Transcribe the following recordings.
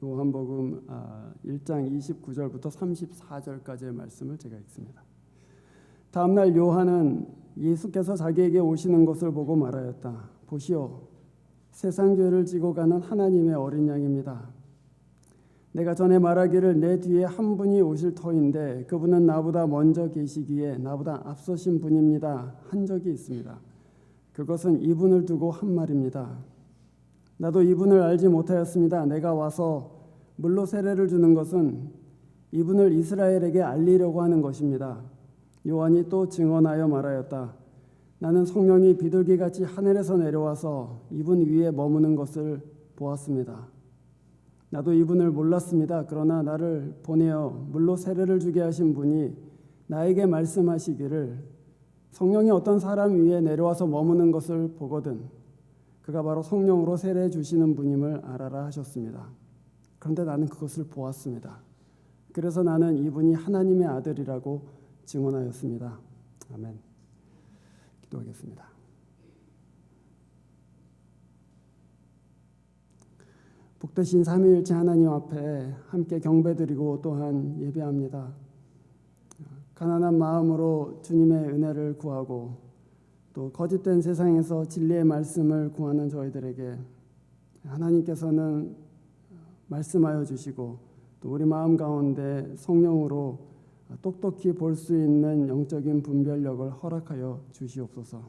요한복음 1장 29절부터 34절까지의 말씀을 제가 읽습니다. 다음날 요한은 예수께서 자기에게 오시는 것을 보고 말하였다. 보시오, 세상 죄를 지고 가는 하나님의 어린 양입니다. 내가 전에 말하기를 내 뒤에 한 분이 오실 터인데 그분은 나보다 먼저 계시기에 나보다 앞서신 분입니다 한 적이 있습니다. 그것은 이분을 두고 한 말입니다. 나도 이분을 알지 못하였습니다. 내가 와서 물로 세례를 주는 것은 이분을 이스라엘에게 알리려고 하는 것입니다. 요한이 또 증언하여 말하였다. 나는 성령이 비둘기같이 하늘에서 내려와서 이분 위에 머무는 것을 보았습니다. 나도 이분을 몰랐습니다. 그러나 나를 보내어 물로 세례를 주게 하신 분이 나에게 말씀하시기를 성령이 어떤 사람 위에 내려와서 머무는 것을 보거든 그가 바로 성령으로 세례 주시는 분임을 알아라 하셨습니다. 그런데 나는 그것을 보았습니다. 그래서 나는 이분이 하나님의 아들이라고 증언하였습니다. 아멘. 기도하겠습니다. 복되신 삼위일체 하나님 앞에 함께 경배드리고 또한 예배합니다. 가난한 마음으로 주님의 은혜를 구하고 또 거짓된 세상에서 진리의 말씀을 구하는 저희들에게 하나님께서는 말씀하여 주시고 또 우리 마음 가운데 성령으로 똑똑히 볼 수 있는 영적인 분별력을 허락하여 주시옵소서.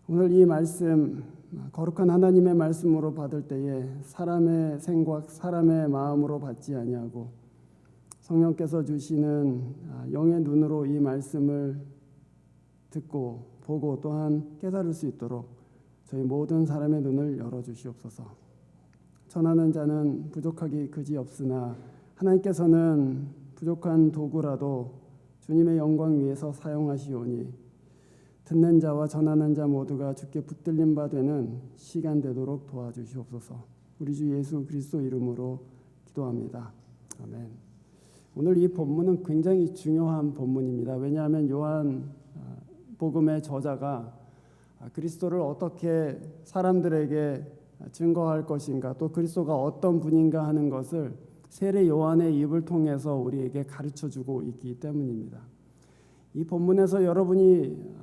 오늘 이 말씀 거룩한 하나님의 말씀으로 받을 때에 사람의 생각, 사람의 마음으로 받지 아니하고 성령께서 주시는 영의 눈으로 이 말씀을 듣고 보고 또한 깨달을 수 있도록 저희 모든 사람의 눈을 열어주시옵소서. 전하는 자는 부족하기 그지없으나 하나님께서는 부족한 도구라도 주님의 영광 위에서 사용하시오니 듣는 자와 전하는 자 모두가 주께 붙들림 바 되는 시간 되도록 도와주시옵소서. 우리 주 예수 그리스도 이름으로 기도합니다. 아멘. 오늘 이 본문은 굉장히 중요한 본문입니다. 왜냐하면 요한 복음의 저자가 그리스도를 어떻게 사람들에게 증거할 것인가 또 그리스도가 어떤 분인가 하는 것을 세례 요한의 입을 통해서 우리에게 가르쳐주고 있기 때문입니다. 이 본문에서 여러분이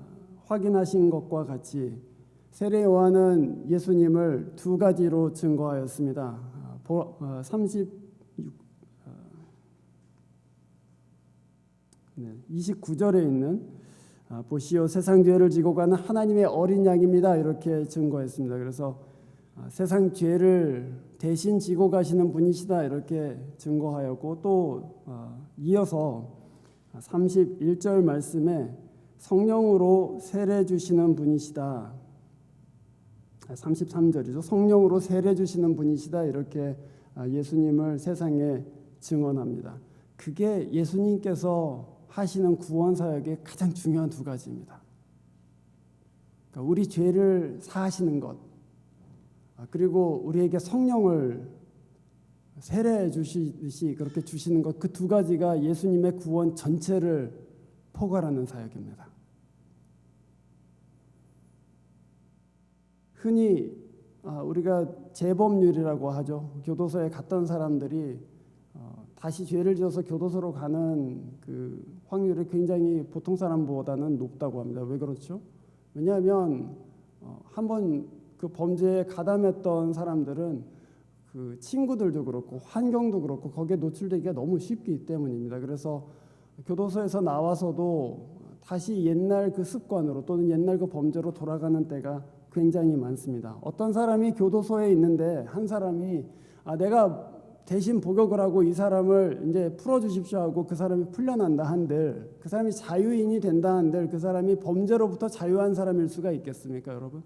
확인하신 것과 같이 세례 요한은 예수님을 두 가지로 증거하였습니다. 29절에 있는 보시오 세상 죄를 지고 가는 하나님의 어린 양입니다. 이렇게 증거했습니다. 그래서 세상 죄를 대신 지고 가시는 분이시다 이렇게 증거하였고 또 이어서 31절 말씀에 성령으로 세례 주시는 분이시다. 33절이죠. 성령으로 세례 주시는 분이시다 이렇게 예수님을 세상에 증언합니다. 그게 예수님께서 하시는 구원 사역의 가장 중요한 두 가지입니다. 그러니까 우리 죄를 사하시는 것 그리고 우리에게 성령을 세례해 주시듯이 그렇게 주시는 것 그 두 가지가 예수님의 구원 전체를 포괄하는 사역입니다. 흔히 우리가 재범률이라고 하죠. 교도소에 갔던 사람들이 다시 죄를 지어서 교도소로 가는 그 확률이 굉장히 보통 사람보다는 높다고 합니다. 왜 그렇죠? 왜냐하면 한번 그 범죄에 가담했던 사람들은 그 친구들도 그렇고 환경도 그렇고 거기에 노출되기가 너무 쉽기 때문입니다. 그래서 교도소에서 나와서도 다시 옛날 그 습관으로 또는 옛날 그 범죄로 돌아가는 때가 굉장히 많습니다. 어떤 사람이 교도소에 있는데 한 사람이 내가 대신 복역을 하고 이 사람을 이제 풀어주십시오 하고 그 사람이 풀려난다 한들 그 사람이 자유인이 된다 한들 그 사람이 범죄로부터 자유한 사람일 수가 있겠습니까, 여러분?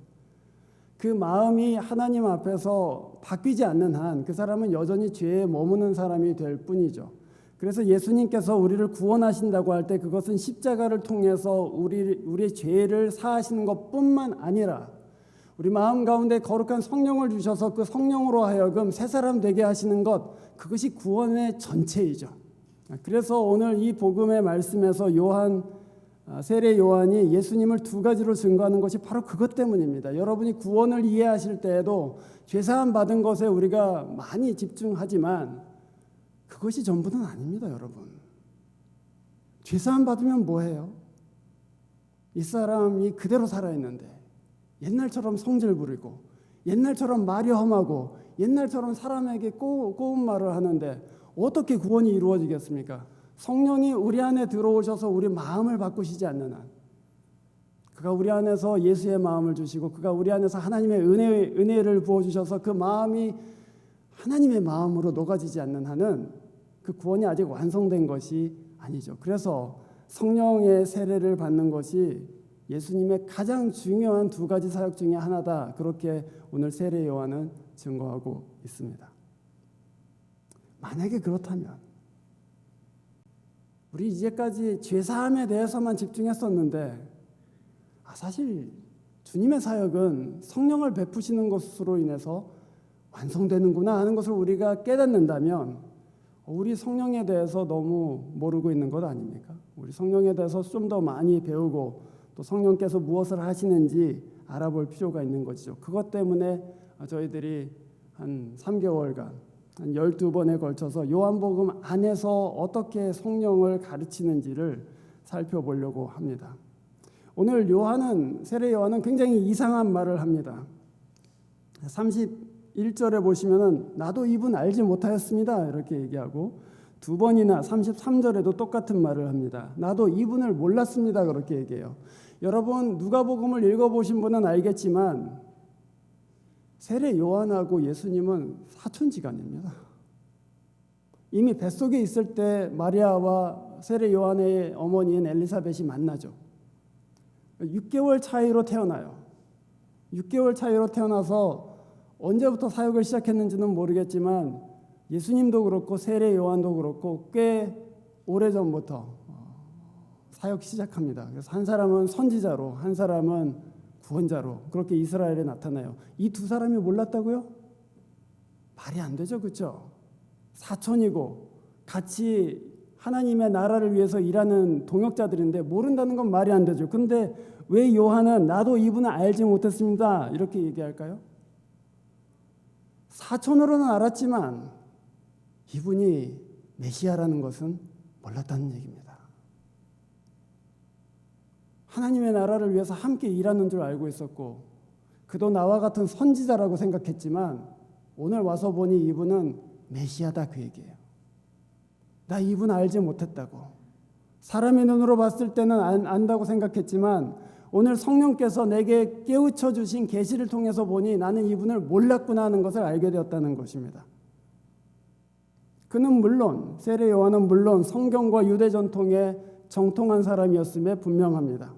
그 마음이 하나님 앞에서 바뀌지 않는 한 그 사람은 여전히 죄에 머무는 사람이 될 뿐이죠. 그래서 예수님께서 우리를 구원하신다고 할 때 그것은 십자가를 통해서 우리의 죄를 사하시는 것뿐만 아니라 우리 마음 가운데 거룩한 성령을 주셔서 그 성령으로 하여금 새 사람 되게 하시는 것 그것이 구원의 전체이죠. 그래서 오늘 이 복음의 말씀에서 요한 세례 요한이 예수님을 두 가지로 증거하는 것이 바로 그것 때문입니다. 여러분이 구원을 이해하실 때에도 죄사함 받은 것에 우리가 많이 집중하지만 그것이 전부는 아닙니다, 여러분. 죄사함 받으면 뭐해요? 이 사람이 그대로 살아있는데 옛날처럼 성질 부리고 옛날처럼 말이 험하고 옛날처럼 사람에게 꼬운 말을 하는데 어떻게 구원이 이루어지겠습니까? 성령이 우리 안에 들어오셔서 우리 마음을 바꾸시지 않는 한, 그가 우리 안에서 예수의 마음을 주시고 그가 우리 안에서 하나님의 은혜를 부어주셔서 그 마음이 하나님의 마음으로 녹아지지 않는 한은 그 구원이 아직 완성된 것이 아니죠. 그래서 성령의 세례를 받는 것이 예수님의 가장 중요한 두 가지 사역 중에 하나다. 그렇게 오늘 세례 요한은 증거하고 있습니다. 만약에 그렇다면 우리 이제까지 죄사함에 대해서만 집중했었는데 사실 주님의 사역은 성령을 베푸시는 것으로 인해서 완성되는구나 하는 것을 우리가 깨닫는다면 우리 성령에 대해서 너무 모르고 있는 것 아닙니까? 우리 성령에 대해서 좀 더 많이 배우고 또 성령께서 무엇을 하시는지 알아볼 필요가 있는 것이죠. 그것 때문에 저희들이 한 3개월간 한 12번에 걸쳐서 요한복음 안에서 어떻게 성령을 가르치는지를 살펴보려고 합니다. 오늘 세례 요한은 굉장히 이상한 말을 합니다. 31절에 보시면은 나도 이분 알지 못하였습니다 이렇게 얘기하고, 두 번이나 33절에도 똑같은 말을 합니다. 나도 이분을 몰랐습니다 그렇게 얘기해요. 여러분 누가복음을 읽어보신 분은 알겠지만 세례 요한하고 예수님은 사촌지간입니다. 이미 뱃속에 있을 때 마리아와 세례 요한의 어머니인 엘리사벳이 만나죠. 6개월 차이로 태어나요. 6개월 차이로 태어나서 언제부터 사역을 시작했는지는 모르겠지만 예수님도 그렇고 세례 요한도 그렇고 꽤 오래전부터 사역 시작합니다. 그래서 한 사람은 선지자로 한 사람은 구원자로 그렇게 이스라엘에 나타나요. 이 두 사람이 몰랐다고요? 말이 안 되죠. 그렇죠? 사촌이고 같이 하나님의 나라를 위해서 일하는 동역자들인데 모른다는 건 말이 안 되죠. 근데 왜 요한은 나도 이분을 알지 못했습니다 이렇게 얘기할까요? 사촌으로는 알았지만 이분이 메시아라는 것은 몰랐다는 얘기입니다. 하나님의 나라를 위해서 함께 일하는 줄 알고 있었고 그도 나와 같은 선지자라고 생각했지만 오늘 와서 보니 이분은 메시아다 그 얘기예요. 나 이분 알지 못했다고. 사람의 눈으로 봤을 때는 안다고 생각했지만 오늘 성령께서 내게 깨우쳐 주신 계시를 통해서 보니 나는 이분을 몰랐구나 하는 것을 알게 되었다는 것입니다. 그는 물론 세례 요한은 물론 성경과 유대 전통에 정통한 사람이었음에 분명합니다.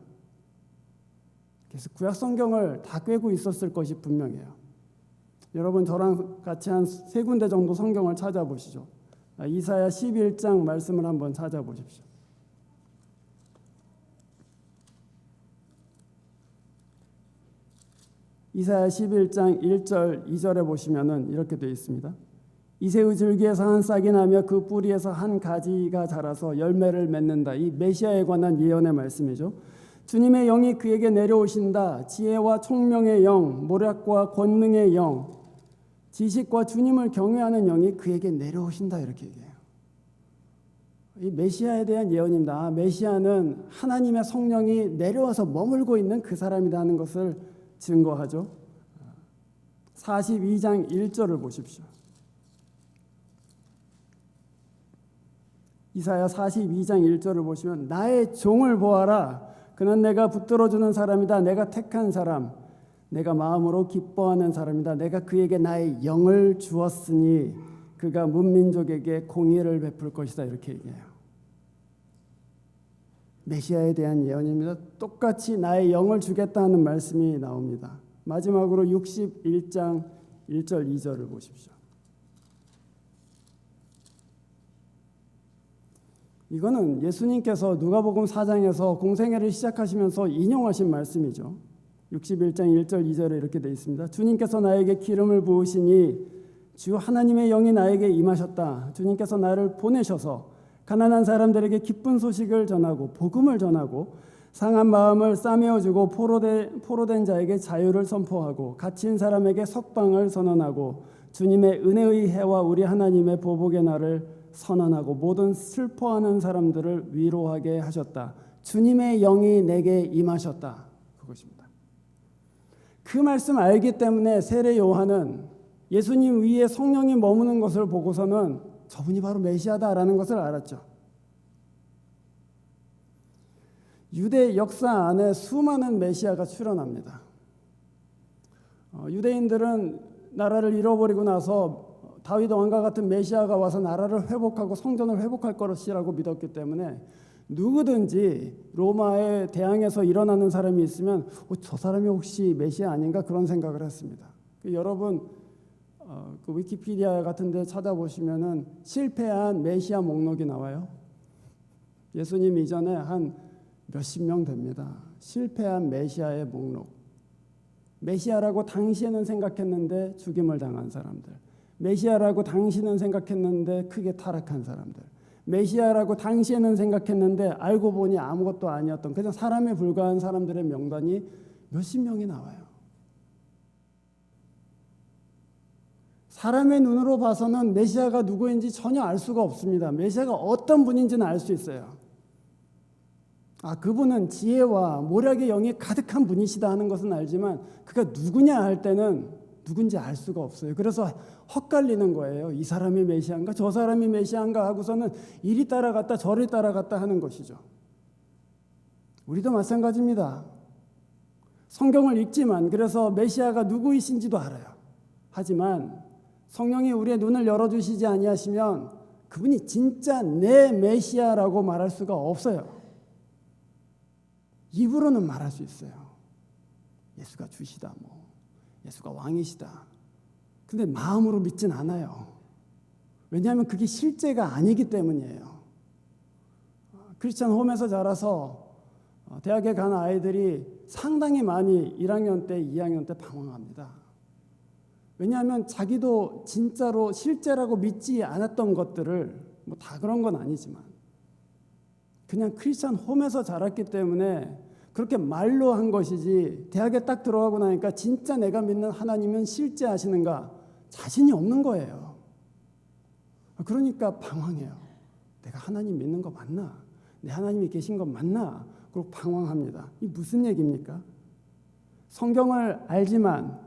그래서 구약 성경을 다 꿰고 있었을 것이 분명해요. 여러분 저랑 같이 한 3군데 정도 성경을 찾아보시죠. 이사야 11장 말씀을 한번 찾아보십시오. 이사야 11장 1절 2절에 보시면은 이렇게 되어 있습니다. 이새의 줄기에서 한 싹이 나며 그 뿌리에서 한 가지가 자라서 열매를 맺는다. 이 메시아에 관한 예언의 말씀이죠. 주님의 영이 그에게 내려오신다. 지혜와 총명의 영, 모략과 권능의 영, 지식과 주님을 경외하는 영이 그에게 내려오신다 이렇게 얘기해요. 이 메시아에 대한 예언입니다. 메시아는 하나님의 성령이 내려와서 머물고 있는 그 사람이다 하는 것을 증거하죠. 42장 1절을 보십시오. 이사야 42장 1절을 보시면 나의 종을 보아라. 그는 내가 붙들어주는 사람이다. 내가 택한 사람. 내가 마음으로 기뻐하는 사람이다. 내가 그에게 나의 영을 주었으니 그가 문민족에게 공의를 베풀 것이다. 이렇게 얘기해요. 메시아에 대한 예언입니다. 똑같이 나의 영을 주겠다는 말씀이 나옵니다. 마지막으로 61장 1절 2절을 보십시오. 이거는 예수님께서 누가복음 4장에서 공생애를 시작하시면서 인용하신 말씀이죠. 61장 1절 2절에 이렇게 되어 있습니다. 주님께서 나에게 기름을 부으시니 주 하나님의 영이 나에게 임하셨다. 주님께서 나를 보내셔서 가난한 사람들에게 기쁜 소식을 전하고 복음을 전하고 상한 마음을 싸매어주고 포로된 자에게 자유를 선포하고 갇힌 사람에게 석방을 선언하고 주님의 은혜의 해와 우리 하나님의 보복의 날을 선언하고 모든 슬퍼하는 사람들을 위로하게 하셨다. 주님의 영이 내게 임하셨다. 그것입니다. 그 말씀 알기 때문에 세례 요한은 예수님 위에 성령이 머무는 것을 보고서는 저분이 바로 메시아다라는 것을 알았죠. 유대 역사 안에 수많은 메시아가 출현합니다. 유대인들은 나라를 잃어버리고 나서 다윗 왕과 같은 메시아가 와서 나라를 회복하고 성전을 회복할 것이라고 믿었기 때문에 누구든지 로마에 대항해서 일어나는 사람이 있으면 저 사람이 혹시 메시아 아닌가 그런 생각을 했습니다. 여러분 그 위키피디아 같은 데 찾아보시면은 실패한 메시아 목록이 나와요. 예수님 이전에 한 몇십 명 됩니다. 실패한 메시아의 목록. 메시아라고 당시에는 생각했는데 죽임을 당한 사람들. 메시아라고 당시는 생각했는데 크게 타락한 사람들. 메시아라고 당시에는 생각했는데 알고 보니 아무것도 아니었던 그냥 사람에 불과한 사람들의 명단이 몇십 명이 나와요. 사람의 눈으로 봐서는 메시아가 누구인지 전혀 알 수가 없습니다. 메시아가 어떤 분인지는 알 수 있어요. 그분은 지혜와 모략의 영이 가득한 분이시다 하는 것은 알지만 그가 누구냐 할 때는 누군지 알 수가 없어요. 그래서 헛갈리는 거예요. 이 사람이 메시아인가 저 사람이 메시아인가 하고서는 이리 따라갔다 저리 따라갔다 하는 것이죠. 우리도 마찬가지입니다. 성경을 읽지만 그래서 메시아가 누구이신지도 알아요. 하지만 성령이 우리의 눈을 열어주시지 아니하시면 그분이 진짜 내 메시아라고 말할 수가 없어요. 입으로는 말할 수 있어요. 예수가 주시다, 예수가 왕이시다. 근데 마음으로 믿진 않아요. 왜냐하면 그게 실제가 아니기 때문이에요. 크리스찬 홈에서 자라서 대학에 간 아이들이 상당히 많이 1학년 때, 2학년 때 방황합니다. 왜냐하면 자기도 진짜로 실제라고 믿지 않았던 것들을 다 그런 건 아니지만 그냥 크리스찬 홈에서 자랐기 때문에 그렇게 말로 한 것이지 대학에 딱 들어가고 나니까 진짜 내가 믿는 하나님은 실제 하시는가 자신이 없는 거예요. 그러니까 방황해요. 내가 하나님 믿는 거 맞나? 내 하나님이 계신 거 맞나? 그리고 방황합니다. 이 무슨 얘기입니까? 성경을 알지만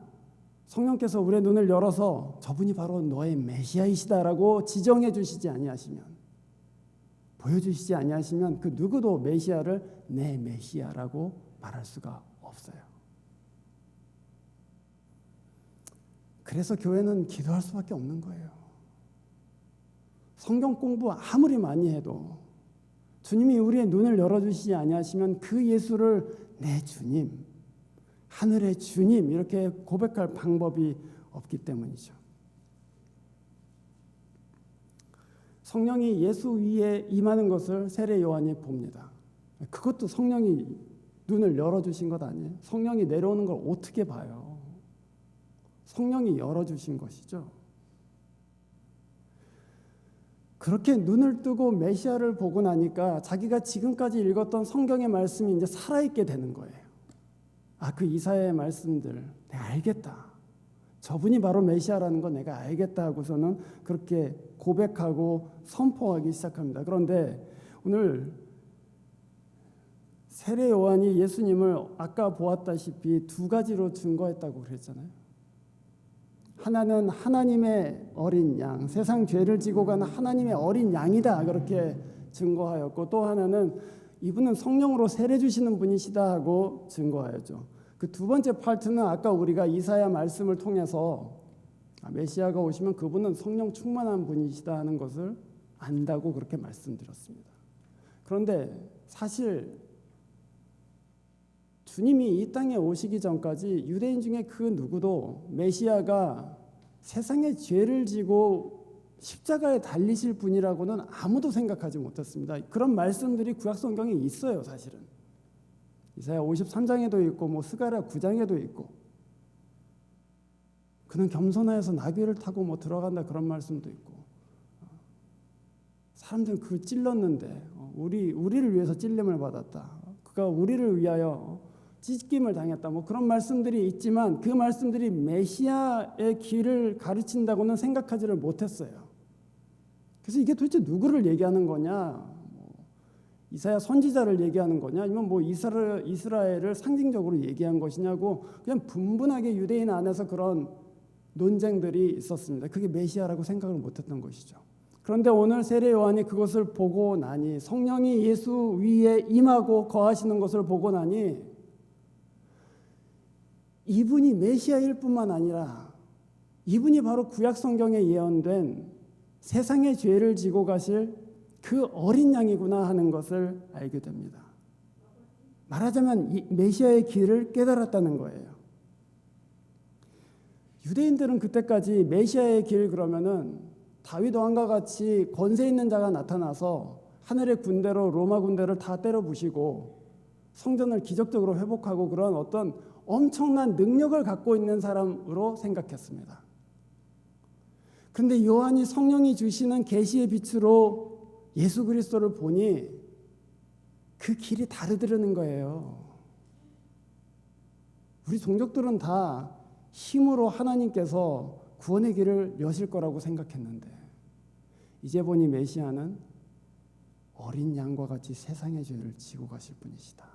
성령께서 우리의 눈을 열어서 저분이 바로 너의 메시아이시다라고 지정해 주시지 아니하시면 보여주시지 아니하시면 그 누구도 메시아를 내 메시아라고 말할 수가 없어요. 그래서 교회는 기도할 수밖에 없는 거예요. 성경 공부 아무리 많이 해도 주님이 우리의 눈을 열어주시지 아니하시면 그 예수를 내 주님, 하늘의 주님 이렇게 고백할 방법이 없기 때문이죠. 성령이 예수 위에 임하는 것을 세례 요한이 봅니다. 그것도 성령이 눈을 열어주신 것 아니에요? 성령이 내려오는 걸 어떻게 봐요? 성령이 열어주신 것이죠. 그렇게 눈을 뜨고 메시아를 보고 나니까 자기가 지금까지 읽었던 성경의 말씀이 이제 살아있게 되는 거예요. 그 이사야의 말씀들 내가 알겠다. 저분이 바로 메시아라는 거 내가 알겠다 하고서는 그렇게 고백하고 선포하기 시작합니다. 그런데 오늘 세례 요한이 예수님을 아까 보았다시피 두 가지로 증거했다고 그랬잖아요. 하나는 하나님의 어린 양, 세상 죄를 지고 가는 하나님의 어린 양이다 그렇게 증거하였고 또 하나는 이분은 성령으로 세례 주시는 분이시다 하고 증거하였죠. 그 두 번째 파트는 아까 우리가 이사야 말씀을 통해서 메시아가 오시면 그분은 성령 충만한 분이시다 하는 것을 안다고 그렇게 말씀드렸습니다. 그런데 사실 주님이 이 땅에 오시기 전까지 유대인 중에 그 누구도 메시아가 세상의 죄를 지고 십자가에 달리실 분이라고는 아무도 생각하지 못했습니다. 그런 말씀들이 구약 성경에 있어요. 사실은 이사야 53장에도 있고 스가랴 9장에도 있고 그는 겸손하여서 나귀를 타고 들어간다 그런 말씀도 있고 사람들은 그걸 찔렀는데 우리를 위해서 찔림을 받았다 그가 우리를 위하여 찢김을 당했다. 뭐 그런 말씀들이 있지만 그 말씀들이 메시아의 길을 가르친다고는 생각하지를 못했어요. 그래서 이게 도대체 누구를 얘기하는 거냐? 이사야 선지자를 얘기하는 거냐? 아니면 뭐 이스라엘을 상징적으로 얘기한 것이냐고 그냥 분분하게 유대인 안에서 그런 논쟁들이 있었습니다. 그게 메시아라고 생각을 못했던 것이죠. 그런데 오늘 세례 요한이 그것을 보고 나니, 성령이 예수 위에 임하고 거하시는 것을 보고 나니, 이분이 메시아일 뿐만 아니라 이분이 바로 구약 성경에 예언된 세상의 죄를 지고 가실 그 어린 양이구나 하는 것을 알게 됩니다. 말하자면 이 메시아의 길을 깨달았다는 거예요. 유대인들은 그때까지 메시아의 길 그러면은 다윗 왕과 같이 권세 있는 자가 나타나서 하늘의 군대로 로마 군대를 다 때려 부시고 성전을 기적적으로 회복하고 그런 어떤 엄청난 능력을 갖고 있는 사람으로 생각했습니다. 그런데 요한이 성령이 주시는 계시의 빛으로 예수 그리스도를 보니 그 길이 다르더라는 거예요. 우리 종족들은 다 힘으로 하나님께서 구원의 길을 여실 거라고 생각했는데 이제 보니 메시아는 어린 양과 같이 세상의 죄를 지고 가실 분이시다.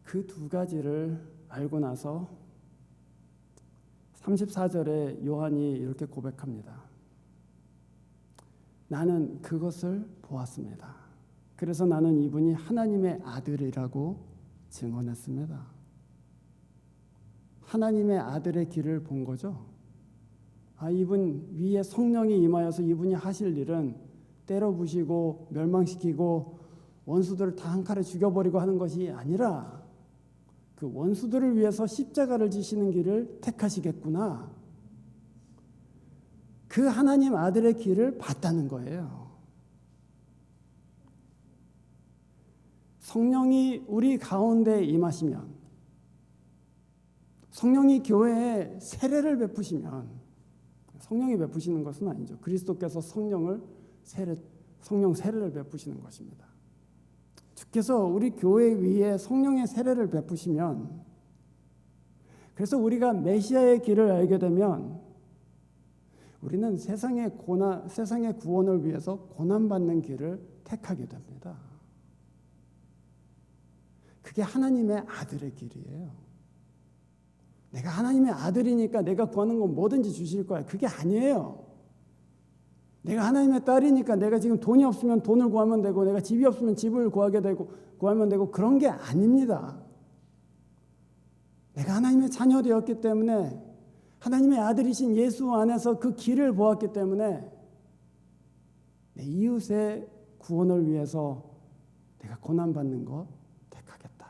그 두 가지를 알고 나서 34절에 요한이 이렇게 고백합니다. 나는 그것을 보았습니다. 그래서 나는 이분이 하나님의 아들이라고 증언했습니다. 하나님의 아들의 길을 본 거죠. 이분 위에 성령이 임하여서 이분이 하실 일은 때려 부시고 멸망시키고 원수들을 다 한 칼에 죽여버리고 하는 것이 아니라 그 원수들을 위해서 십자가를 지시는 길을 택하시겠구나. 그 하나님 아들의 길을 봤다는 거예요. 성령이 우리 가운데 임하시면, 성령이 교회에 세례를 베푸시면, 성령이 베푸시는 것은 아니죠. 그리스도께서 성령 세례를 베푸시는 것입니다. 주께서 우리 교회 위에 성령의 세례를 베푸시면, 그래서 우리가 메시아의 길을 알게 되면 우리는 세상의 구원을 위해서 고난받는 길을 택하게 됩니다. 그게 하나님의 아들의 길이에요. 내가 하나님의 아들이니까 내가 구하는 건 뭐든지 주실 거야. 그게 아니에요. 내가 하나님의 딸이니까 내가 지금 돈이 없으면 돈을 구하면 되고 내가 집이 없으면 집을 구하면 되고 그런 게 아닙니다. 내가 하나님의 자녀 되었기 때문에 하나님의 아들이신 예수 안에서 그 길을 보았기 때문에 내 이웃의 구원을 위해서 내가 고난받는 것 택하겠다.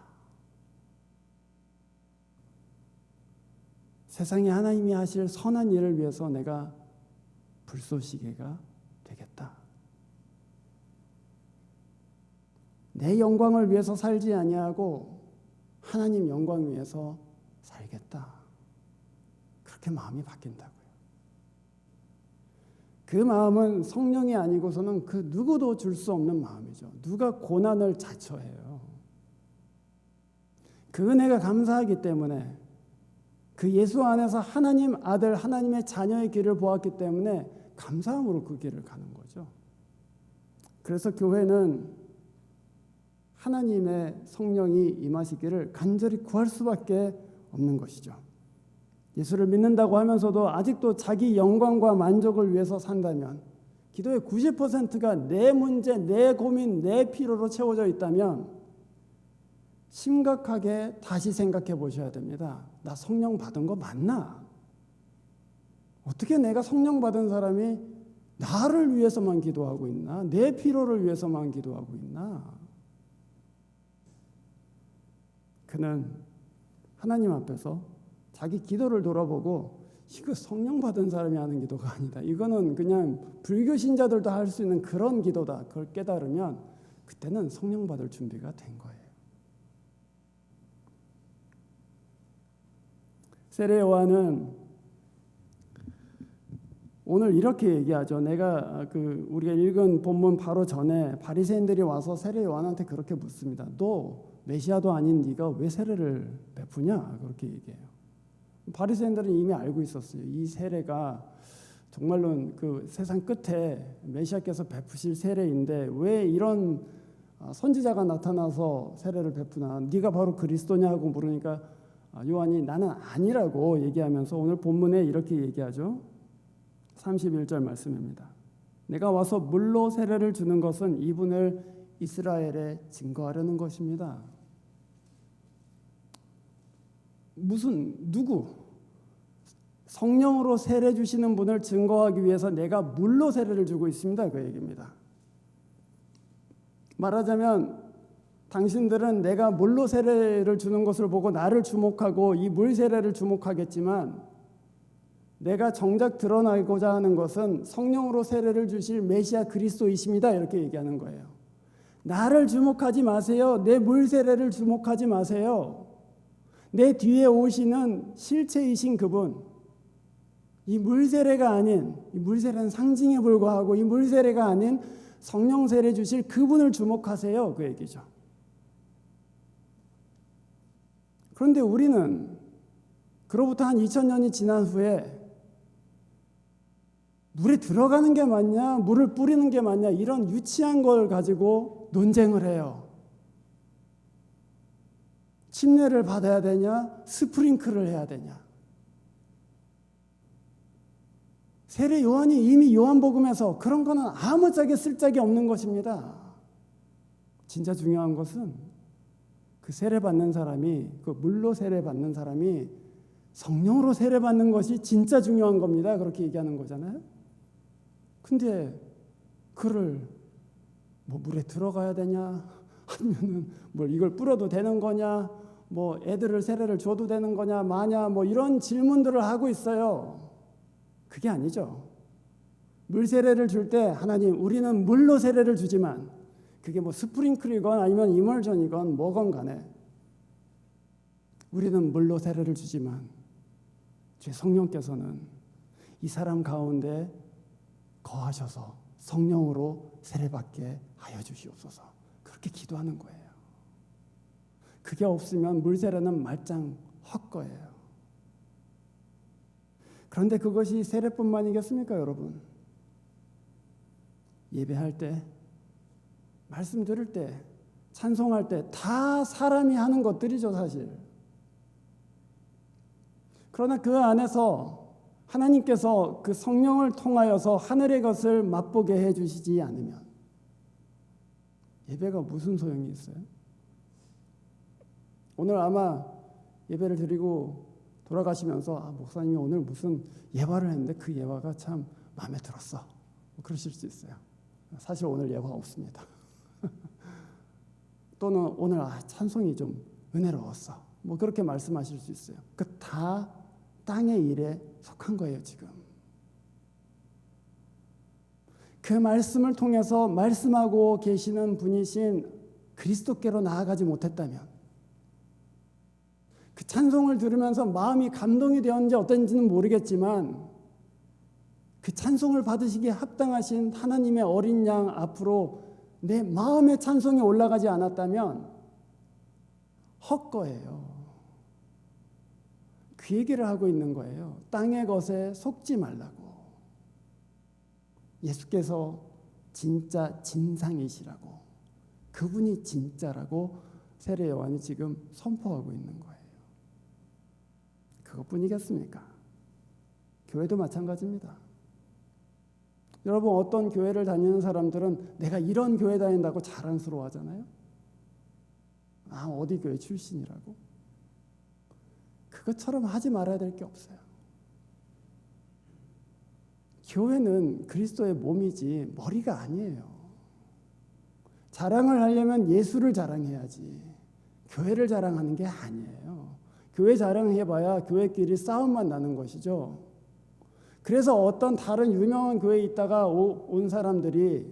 세상에 하나님이 하실 선한 일을 위해서 내가 불쏘시개가 되겠다. 내 영광을 위해서 살지 아니하고 하나님 영광 위해서 살겠다. 그렇게 마음이 바뀐다고요. 그 마음은 성령이 아니고서는 그 누구도 줄 수 없는 마음이죠. 누가 고난을 자처해요. 그 은혜가 감사하기 때문에 그 예수 안에서 하나님 아들, 하나님의 자녀의 길을 보았기 때문에 감사함으로 그 길을 가는 거죠. 그래서 교회는 하나님의 성령이 임하시기를 간절히 구할 수밖에 없는 것이죠. 예수를 믿는다고 하면서도 아직도 자기 영광과 만족을 위해서 산다면, 기도의 90%가 내 문제, 내 고민, 내 필요로 채워져 있다면 심각하게 다시 생각해 보셔야 됩니다. 나 성령 받은 거 맞나? 어떻게 내가 성령 받은 사람이 나를 위해서만 기도하고 있나? 내 필요를 위해서만 기도하고 있나? 그는 하나님 앞에서 자기 기도를 돌아보고 이거 성령 받은 사람이 하는 기도가 아니다. 이거는 그냥 불교 신자들도 할 수 있는 그런 기도다. 그걸 깨달으면 그때는 성령 받을 준비가 된 거예요. 세례 요한은 오늘 이렇게 얘기하죠. 내가 우리가 읽은 본문 바로 전에 바리새인들이 와서 세례 요한한테 그렇게 묻습니다. 너 메시아도 아닌 네가 왜 세례를 베푸냐? 그렇게 얘기해요. 바리새인들은 이미 알고 있었어요. 이 세례가 정말로 그 세상 끝에 메시아께서 베푸실 세례인데 왜 이런 선지자가 나타나서 세례를 베푸나? 네가 바로 그리스도냐 하고 물으니까 요한이 나는 아니라고 얘기하면서 오늘 본문에 이렇게 얘기하죠. 31절 말씀입니다. 내가 와서 물로 세례를 주는 것은 이분을 이스라엘에 증거하려는 것입니다. 누구? 성령으로 세례 주시는 분을 증거하기 위해서 내가 물로 세례를 주고 있습니다. 그 얘기입니다. 말하자면 당신들은 내가 물로 세례를 주는 것을 보고 나를 주목하고 이 물 세례를 주목하겠지만 내가 정작 드러나고자 하는 것은 성령으로 세례를 주실 메시아 그리스도이십니다. 이렇게 얘기하는 거예요. 나를 주목하지 마세요. 내 물 세례를 주목하지 마세요. 내 뒤에 오시는 실체이신 그분, 이 물 세례가 아닌, 이 물 세례는 상징에 불과하고 이 물 세례가 아닌 성령 세례 주실 그분을 주목하세요. 그 얘기죠. 그런데 우리는 그로부터 한 2000년이 지난 후에 물에 들어가는 게 맞냐, 물을 뿌리는 게 맞냐, 이런 유치한 걸 가지고 논쟁을 해요. 침례를 받아야 되냐, 스프링클을 해야 되냐. 세례 요한이 이미 요한복음에서 그런 거는 아무짝에 쓸짝이 없는 것입니다. 진짜 중요한 것은 그 세례 받는 사람이, 그 물로 세례 받는 사람이 성령으로 세례 받는 것이 진짜 중요한 겁니다. 그렇게 얘기하는 거잖아요. 근데 그를 뭐 물에 들어가야 되냐, 아니면은 뭐 이걸 뿌려도 되는 거냐, 뭐 애들을 세례를 줘도 되는 거냐, 마냐, 뭐 이런 질문들을 하고 있어요. 그게 아니죠. 물 세례를 줄 때 하나님, 우리는 물로 세례를 주지만 그게 뭐 스프링클이건 아니면 이멀전이건 뭐건 간에 우리는 물로 세례를 주지만 주의 성령께서는 이 사람 가운데 거하셔서 성령으로 세례받게 하여 주시옵소서. 그렇게 기도하는 거예요. 그게 없으면 물 세례는 말짱 헛거예요. 그런데 그것이 세례뿐만이겠습니까, 여러분? 예배할 때, 말씀 들을 때, 찬송할 때 다 사람이 하는 것들이죠, 사실. 그러나 그 안에서 하나님께서 그 성령을 통하여서 하늘의 것을 맛보게 해주시지 않으면 예배가 무슨 소용이 있어요? 오늘 아마 예배를 드리고 돌아가시면서 목사님이 오늘 무슨 예화를 했는데 그 예화가 참 마음에 들었어. 그러실 수 있어요. 사실 오늘 예화 없습니다. 또는 오늘 찬송이 좀 은혜로웠어. 뭐 그렇게 말씀하실 수 있어요. 그 다 땅의 일에 속한 거예요, 지금. 그 말씀을 통해서 말씀하고 계시는 분이신 그리스도께로 나아가지 못했다면, 그 찬송을 들으면서 마음이 감동이 되었는지 어떤지는 모르겠지만 그 찬송을 받으시기에 합당하신 하나님의 어린 양 앞으로 내 마음의 찬송이 올라가지 않았다면 헛거예요. 그 얘기를 하고 있는 거예요. 땅의 것에 속지 말라고. 예수께서 진짜 진상이시라고, 그분이 진짜라고 세례 요한이 지금 선포하고 있는 거예요. 그것뿐이겠습니까? 교회도 마찬가지입니다. 여러분, 어떤 교회를 다니는 사람들은 내가 이런 교회 다닌다고 자랑스러워하잖아요. 어디 교회 출신이라고. 그것처럼 하지 말아야 될 게 없어요. 교회는 그리스도의 몸이지 머리가 아니에요. 자랑을 하려면 예수를 자랑해야지 교회를 자랑하는 게 아니에요. 교회 자랑해봐야 교회끼리 싸움만 나는 것이죠. 그래서 어떤 다른 유명한 교회에 있다가 온 사람들이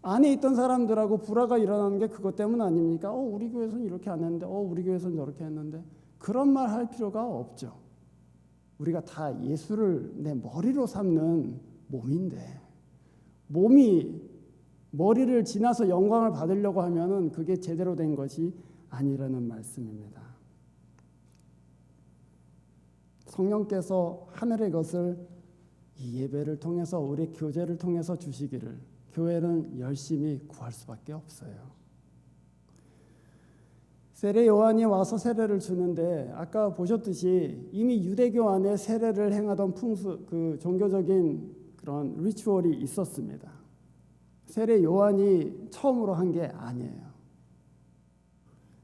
안에 있던 사람들하고 불화가 일어나는 게 그것 때문 아닙니까? 우리 교회에서는 이렇게 안 했는데, 우리 교회에서는 저렇게 했는데. 그런 말 할 필요가 없죠. 우리가 다 예수를 내 머리로 삼는 몸인데 몸이 머리를 지나서 영광을 받으려고 하면은 그게 제대로 된 것이 아니라는 말씀입니다. 성령께서 하늘의 것을 이 예배를 통해서 우리 교제를 통해서 주시기를 교회는 열심히 구할 수밖에 없어요. 세례 요한이 와서 세례를 주는데 아까 보셨듯이 이미 유대교 안에 세례를 행하던 그 종교적인 그런 리추얼이 있었습니다. 세례 요한이 처음으로 한 게 아니에요.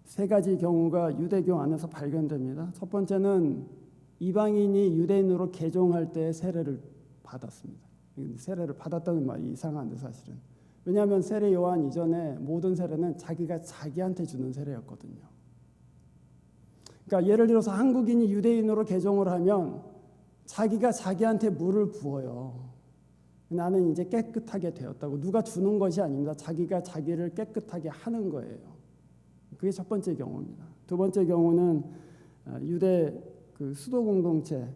세 가지 경우가 유대교 안에서 발견됩니다. 첫 번째는 이방인이 유대인으로 개종할 때 세례를 받았습니다. 세례를 받았다는 말이 이상한데 사실은. 왜냐하면 세례 요한 이전에 모든 세례는 자기가 자기한테 주는 세례였거든요. 그러니까 예를 들어서 한국인이 유대인으로 개종을 하면 자기가 자기한테 물을 부어요. 나는 이제 깨끗하게 되었다고. 누가 주는 것이 아닙니다. 자기가 자기를 깨끗하게 하는 거예요. 그게 첫 번째 경우입니다. 두 번째 경우는 유대 그 수도 공동체,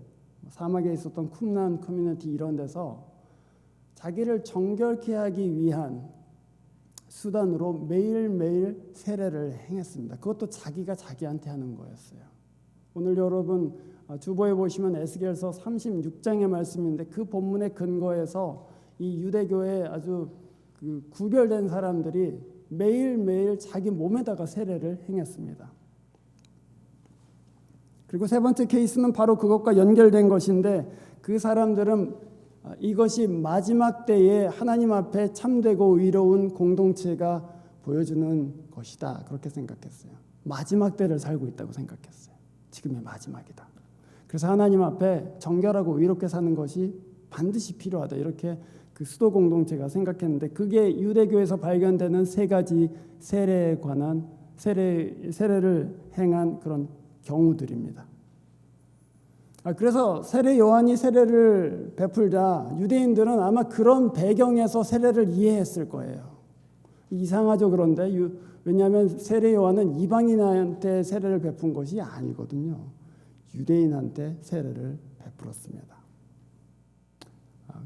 사막에 있었던 쿰란 커뮤니티 이런 데서 자기를 정결케 하기 위한 수단으로 매일매일 세례를 행했습니다. 그것도 자기가 자기한테 하는 거였어요. 오늘 여러분 주보에 보시면 에스겔서 36장의 말씀인데 그 본문의 근거에서 이 유대교의 아주 그 구별된 사람들이 매일매일 자기 몸에다가 세례를 행했습니다. 그리고 세 번째 케이스는 바로 그것과 연결된 것인데 그 사람들은 이것이 마지막 때에 하나님 앞에 참되고 의로운 공동체가 보여주는 것이다. 그렇게 생각했어요. 마지막 때를 살고 있다고 생각했어요. 지금의 마지막이다. 그래서 하나님 앞에 정결하고 의롭게 사는 것이 반드시 필요하다. 이렇게 그 수도 공동체가 생각했는데 그게 유대교에서 발견되는 세 가지 세례에 관한 세례를 행한 그런 경우들입니다. 그래서 세례 요한이 세례를 베풀자 유대인들은 아마 그런 배경에서 세례를 이해했을 거예요. 이상하죠. 그런데 왜냐하면 세례 요한은 이방인한테 세례를 베푼 것이 아니거든요. 유대인한테 세례를 베풀었습니다.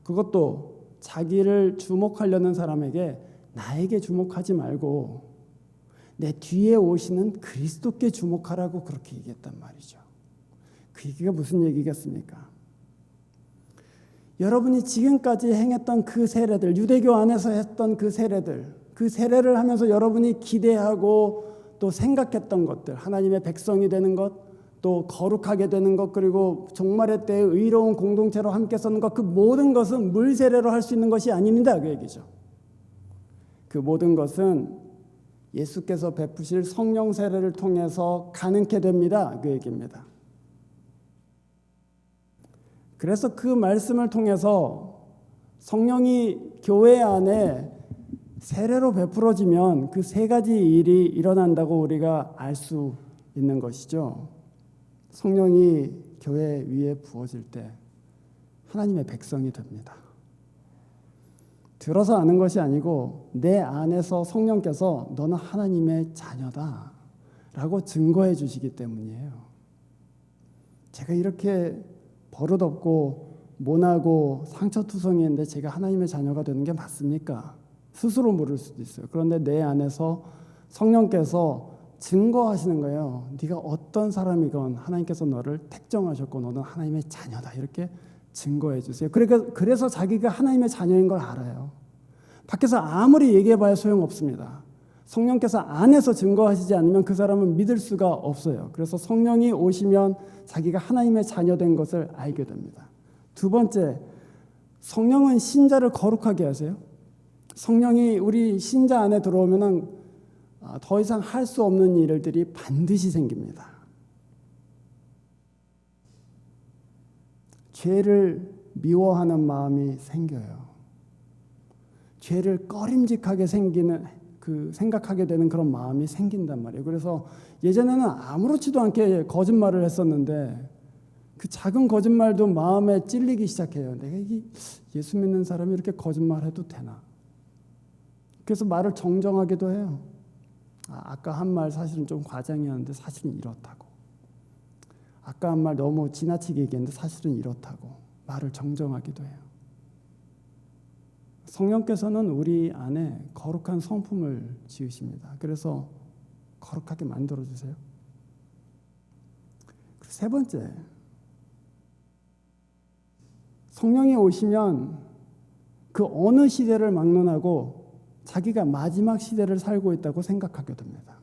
그것도 자기를 주목하려는 사람에게 나에게 주목하지 말고 내 뒤에 오시는 그리스도께 주목하라고 그렇게 얘기했단 말이죠. 그 얘기가 무슨 얘기겠습니까? 여러분이 지금까지 행했던 그 세례들, 유대교 안에서 했던 그 세례들, 그 세례를 하면서 여러분이 기대하고 또 생각했던 것들, 하나님의 백성이 되는 것, 또 거룩하게 되는 것, 그리고 종말의 때에 의로운 공동체로 함께 서는 것, 그 모든 것은 물 세례로 할 수 있는 것이 아닙니다. 그 얘기죠. 그 모든 것은 예수께서 베푸실 성령 세례를 통해서 가능케 됩니다. 그 얘기입니다. 그래서 그 말씀을 통해서 성령이 교회 안에 세례로 베풀어지면 그 세 가지 일이 일어난다고 우리가 알 수 있는 것이죠. 성령이 교회 위에 부어질 때 하나님의 백성이 됩니다. 들어서 아는 것이 아니고 내 안에서 성령께서 너는 하나님의 자녀다 라고 증거해 주시기 때문이에요. 제가 이렇게 버릇없고 모나고 상처투성이인데 제가 하나님의 자녀가 되는 게 맞습니까? 스스로 물을 수도 있어요. 그런데 내 안에서 성령께서 증거하시는 거예요. 네가 어떤 사람이건 하나님께서 너를 택정하셨고 너는 하나님의 자녀다. 이렇게 증거해 주세요. 그래서 자기가 하나님의 자녀인 걸 알아요. 밖에서 아무리 얘기해봐야 소용없습니다. 성령께서 안에서 증거하시지 않으면 그 사람은 믿을 수가 없어요. 그래서 성령이 오시면 자기가 하나님의 자녀된 것을 알게 됩니다. 두 번째, 성령은 신자를 거룩하게 하세요. 성령이 우리 신자 안에 들어오면 더 이상 할 수 없는 일들이 반드시 생깁니다. 죄를 미워하는 마음이 생겨요. 죄를 꺼림직하게 생각하게 되는 그런 마음이 생긴단 말이에요. 그래서 예전에는 아무렇지도 않게 거짓말을 했었는데 그 작은 거짓말도 마음에 찔리기 시작해요. 내가 예수 믿는 사람이 이렇게 거짓말해도 되나? 그래서 말을 정정하기도 해요. 아까 한 말 사실은 좀 과장이었는데 사실은 이렇다고. 아까 한 말 너무 지나치게 얘기했는데 사실은 이렇다고. 말을 정정하기도 해요. 성령께서는 우리 안에 거룩한 성품을 지으십니다. 그래서 거룩하게 만들어 주세요. 세 번째, 성령이 오시면 그 어느 시대를 막론하고 자기가 마지막 시대를 살고 있다고 생각하게 됩니다.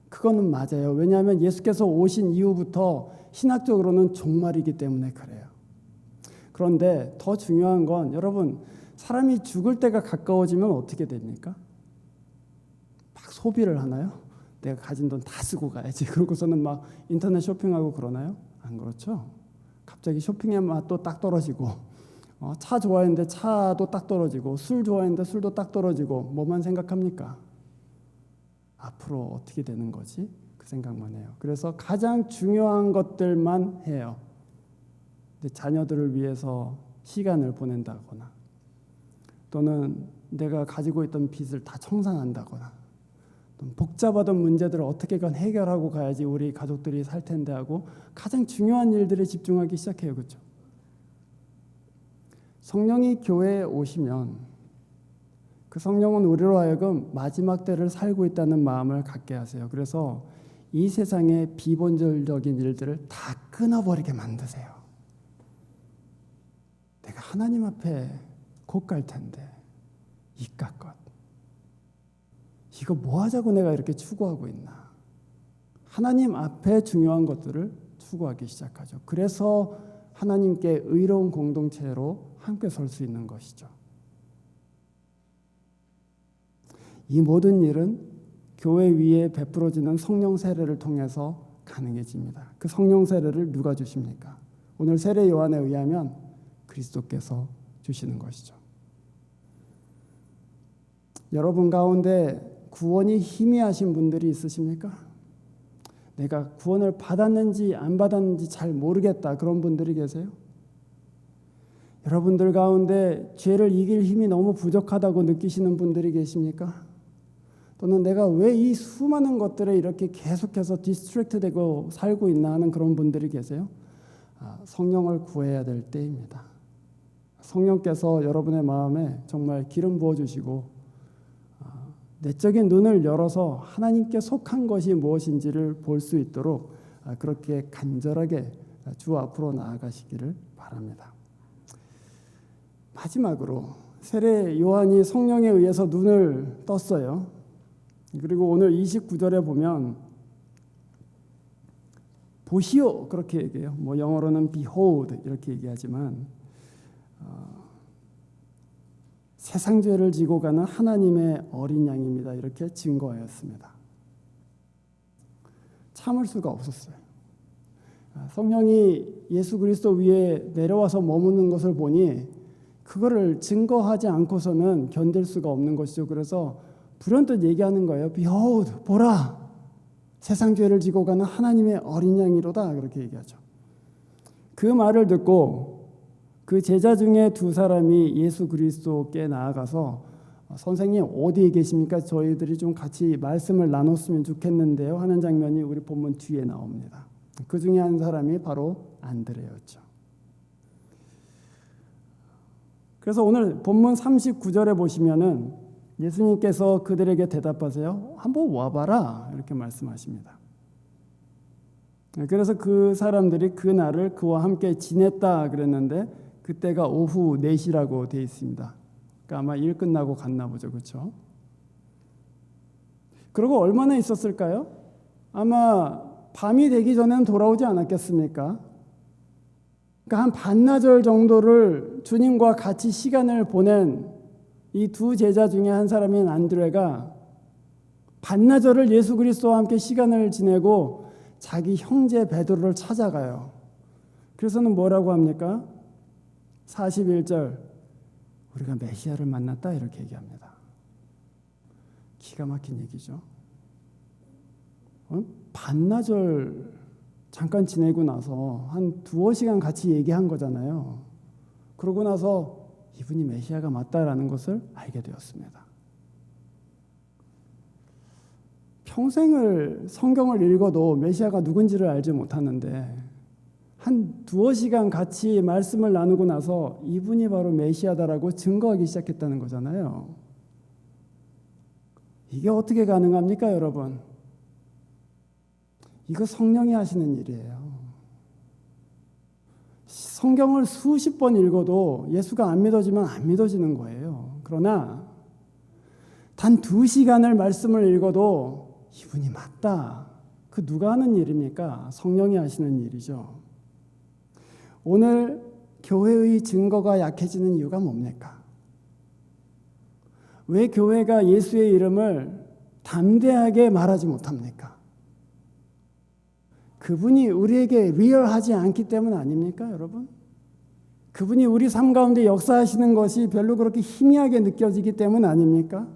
그거는 맞아요. 왜냐하면 예수께서 오신 이후부터 신학적으로는 종말이기 때문에 그래요. 그런데 더 중요한 건 여러분, 사람이 죽을 때가 가까워지면 어떻게 됩니까? 막 소비를 하나요? 내가 가진 돈 다 쓰고 가야지. 그러고서는 막 인터넷 쇼핑하고 그러나요? 안 그렇죠. 갑자기 쇼핑의 맛도 딱 떨어지고, 차 좋아했는데 차도 딱 떨어지고, 술 좋아했는데 술도 딱 떨어지고, 뭐만 생각합니까? 앞으로 어떻게 되는 거지? 그 생각만 해요. 그래서 가장 중요한 것들만 해요. 근데 자녀들을 위해서 시간을 보낸다거나, 또는 내가 가지고 있던 빚을 다 청산한다거나, 복잡하던 문제들을 어떻게든 해결하고 가야지 우리 가족들이 살 텐데 하고 가장 중요한 일들에 집중하기 시작해요. 그렇죠? 성령이 교회에 오시면 그 성령은 우리로 하여금 마지막 때를 살고 있다는 마음을 갖게 하세요. 그래서 이 세상의 비본질적인 일들을 다 끊어버리게 만드세요. 내가 하나님 앞에 곧 갈 텐데 이깟 것 이거 뭐 하자고 내가 이렇게 추구하고 있나. 하나님 앞에 중요한 것들을 추구하기 시작하죠. 그래서 하나님께 의로운 공동체로 함께 설 수 있는 것이죠. 이 모든 일은 교회 위에 베풀어지는 성령 세례를 통해서 가능해집니다. 그 성령 세례를 누가 주십니까? 오늘 세례 요한에 의하면 그리스도께서 주시는 것이죠. 여러분 가운데 구원이 희미하신 분들이 있으십니까? 내가 구원을 받았는지 안 받았는지 잘 모르겠다. 그런 분들이 계세요? 여러분들 가운데 죄를 이길 힘이 너무 부족하다고 느끼시는 분들이 계십니까? 또는 내가 왜 이 수많은 것들에 이렇게 계속해서 디스트랙트 되고 살고 있나 하는 그런 분들이 계세요? 성령을 구해야 될 때입니다. 성령께서 여러분의 마음에 정말 기름 부어주시고 내적인 눈을 열어서 하나님께 속한 것이 무엇인지를 볼 수 있도록 그렇게 간절하게 주 앞으로 나아가시기를 바랍니다. 마지막으로 세례 요한이 성령에 의해서 눈을 떴어요. 그리고 오늘 29절에 보면 보시오 그렇게 얘기해요. 뭐 영어로는 behold 이렇게 얘기하지만 세상 죄를 지고 가는 하나님의 어린 양입니다. 이렇게 증거하였습니다. 참을 수가 없었어요. 성령이 예수 그리스도 위에 내려와서 머무는 것을 보니 그거를 증거하지 않고서는 견딜 수가 없는 것이죠. 그래서 불현듯 얘기하는 거예요. Behold, 보라! 세상 죄를 지고 가는 하나님의 어린 양이로다. 그렇게 얘기하죠. 그 말을 듣고 그 제자 중에 두 사람이 예수 그리스도께 나아가서 선생님 어디에 계십니까? 저희들이 좀 같이 말씀을 나눴으면 좋겠는데요 하는 장면이 우리 본문 뒤에 나옵니다. 그 중에 한 사람이 바로 안드레였죠. 그래서 오늘 본문 39절에 보시면은 예수님께서 그들에게 대답하세요. 한번 와봐라 이렇게 말씀하십니다. 그래서 그 사람들이 그 날을 그와 함께 지냈다 그랬는데 그때가 오후 4시라고 되어 있습니다. 그러니까 아마 일 끝나고 갔나 보죠. 그렇죠? 그리고 얼마나 있었을까요? 아마 밤이 되기 전에는 돌아오지 않았겠습니까? 그러니까 한 반나절 정도를 주님과 같이 시간을 보낸 이 두 제자 중에 한 사람인 안드레가 반나절을 예수 그리스도와 함께 시간을 지내고 자기 형제 베드로를 찾아가요. 그래서는 뭐라고 합니까? 41절 우리가 메시아를 만났다 이렇게 얘기합니다. 기가 막힌 얘기죠. 반나절 잠깐 지내고 나서 한 두어 시간 같이 얘기한 거잖아요. 그러고 나서 이분이 메시아가 맞다라는 것을 알게 되었습니다. 평생을 성경을 읽어도 메시아가 누군지를 알지 못하는데 한 두어 시간 같이 말씀을 나누고 나서 이분이 바로 메시아다라고 증거하기 시작했다는 거잖아요. 이게 어떻게 가능합니까, 여러분? 이거 성령이 하시는 일이에요. 성경을 수십 번 읽어도 예수가 안 믿어지면 안 믿어지는 거예요. 그러나 단 2시간을 말씀을 읽어도 이분이 맞다. 그 누가 하는 일입니까? 성령이 하시는 일이죠. 오늘 교회의 증거가 약해지는 이유가 뭡니까? 왜 교회가 예수의 이름을 담대하게 말하지 못합니까? 그분이 우리에게 리얼하지 않기 때문 아닙니까, 여러분? 그분이 우리 삶 가운데 역사하시는 것이 별로 그렇게 희미하게 느껴지기 때문 아닙니까?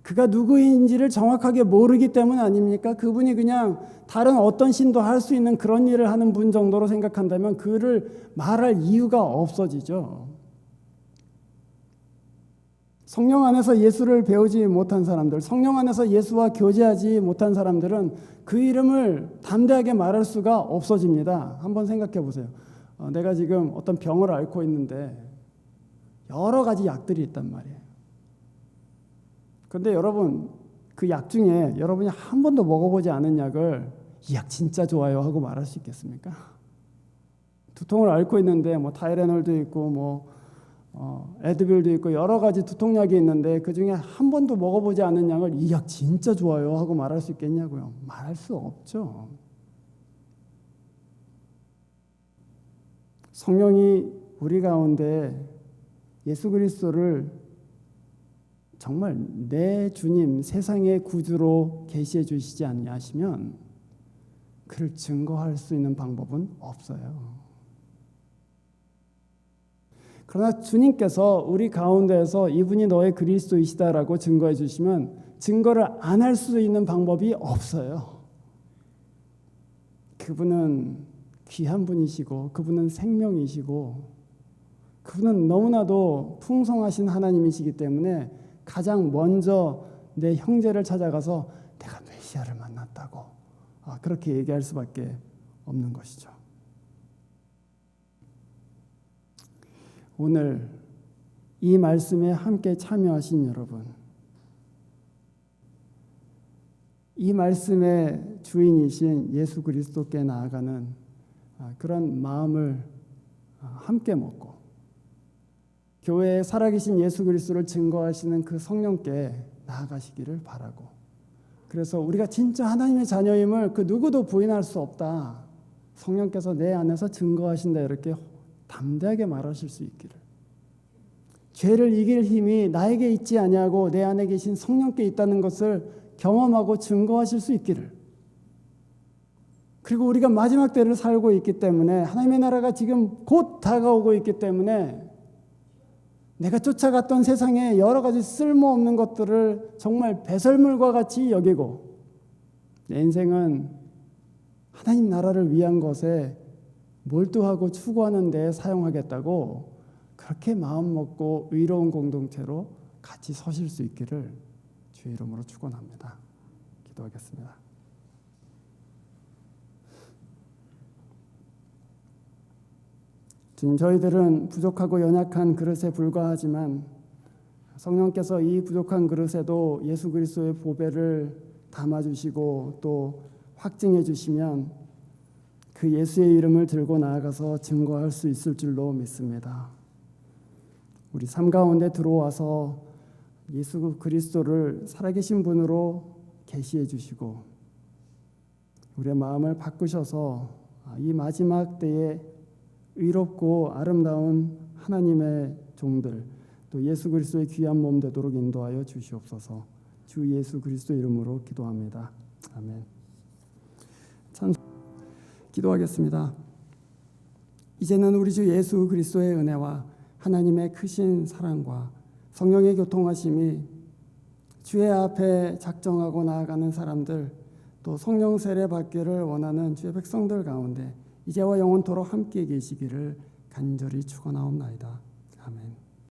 그가 누구인지를 정확하게 모르기 때문 아닙니까? 그분이 그냥 다른 어떤 신도 할 수 있는 그런 일을 하는 분 정도로 생각한다면 그를 말할 이유가 없어지죠. 성령 안에서 예수를 배우지 못한 사람들, 성령 안에서 예수와 교제하지 못한 사람들은 그 이름을 담대하게 말할 수가 없어집니다. 한번 생각해 보세요. 내가 지금 어떤 병을 앓고 있는데 여러 가지 약들이 있단 말이에요. 그런데 여러분, 그 약 중에 여러분이 한 번도 먹어보지 않은 약을 이 약 진짜 좋아요 하고 말할 수 있겠습니까? 두통을 앓고 있는데 뭐 타이레놀도 있고 뭐 에드빌도 있고 여러 가지 두통약이 있는데 그 중에 한 번도 먹어보지 않은 약을 이 약 진짜 좋아요 하고 말할 수 있겠냐고요? 말할 수 없죠. 성령이 우리 가운데 예수 그리스도를 정말 내 주님, 세상의 구주로 계시해 주시지 않냐 하시면 그를 증거할 수 있는 방법은 없어요. 그러나 주님께서 우리 가운데에서 이분이 너의 그리스도이시다라고 증거해 주시면 증거를 안 할 수 있는 방법이 없어요. 그분은 귀한 분이시고 그분은 생명이시고 그분은 너무나도 풍성하신 하나님이시기 때문에 가장 먼저 내 형제를 찾아가서 내가 메시아를 만났다고 그렇게 얘기할 수밖에 없는 것이죠. 오늘 이 말씀에 함께 참여하신 여러분, 이 말씀의 주인이신 예수 그리스도께 나아가는 그런 마음을 함께 먹고 교회에 살아계신 예수 그리스도를 증거하시는 그 성령께 나아가시기를 바라고, 그래서 우리가 진짜 하나님의 자녀임을 그 누구도 부인할 수 없다, 성령께서 내 안에서 증거하신다, 이렇게 담대하게 말하실 수 있기를, 죄를 이길 힘이 나에게 있지 아니하고 내 안에 계신 성령께 있다는 것을 경험하고 증거하실 수 있기를, 그리고 우리가 마지막 때를 살고 있기 때문에 하나님의 나라가 지금 곧 다가오고 있기 때문에 내가 쫓아갔던 세상에 여러 가지 쓸모없는 것들을 정말 배설물과 같이 여기고 내 인생은 하나님 나라를 위한 것에 몰두하고 추구하는 데 사용하겠다고 그렇게 마음 먹고 의로운 공동체로 같이 서실 수 있기를 주의 이름으로 축원합니다. 기도하겠습니다. 주님, 저희들은 부족하고 연약한 그릇에 불과하지만 성령께서 이 부족한 그릇에도 예수 그리스도의 보배를 담아주시고 또 확증해 주시면 그 예수의 이름을 들고 나아가서 증거할 수 있을 줄로 믿습니다. 우리 삶 가운데 들어와서 예수 그리스도를 살아계신 분으로 계시해 주시고 우리의 마음을 바꾸셔서 이 마지막 때에 의롭고 아름다운 하나님의 종들, 또 예수 그리스도의 귀한 몸 되도록 인도하여 주시옵소서. 주 예수 그리스도 이름으로 기도합니다. 아멘. 기도하겠습니다. 이제는 우리 주 예수 그리스도의 은혜와 하나님의 크신 사랑과 성령의 교통하심이 주의 앞에 작정하고 나아가는 사람들, 또 성령 세례 받기를 원하는 주의 백성들 가운데 이제와 영원토록 함께 계시기를 간절히 축원하옵나이다. 아멘.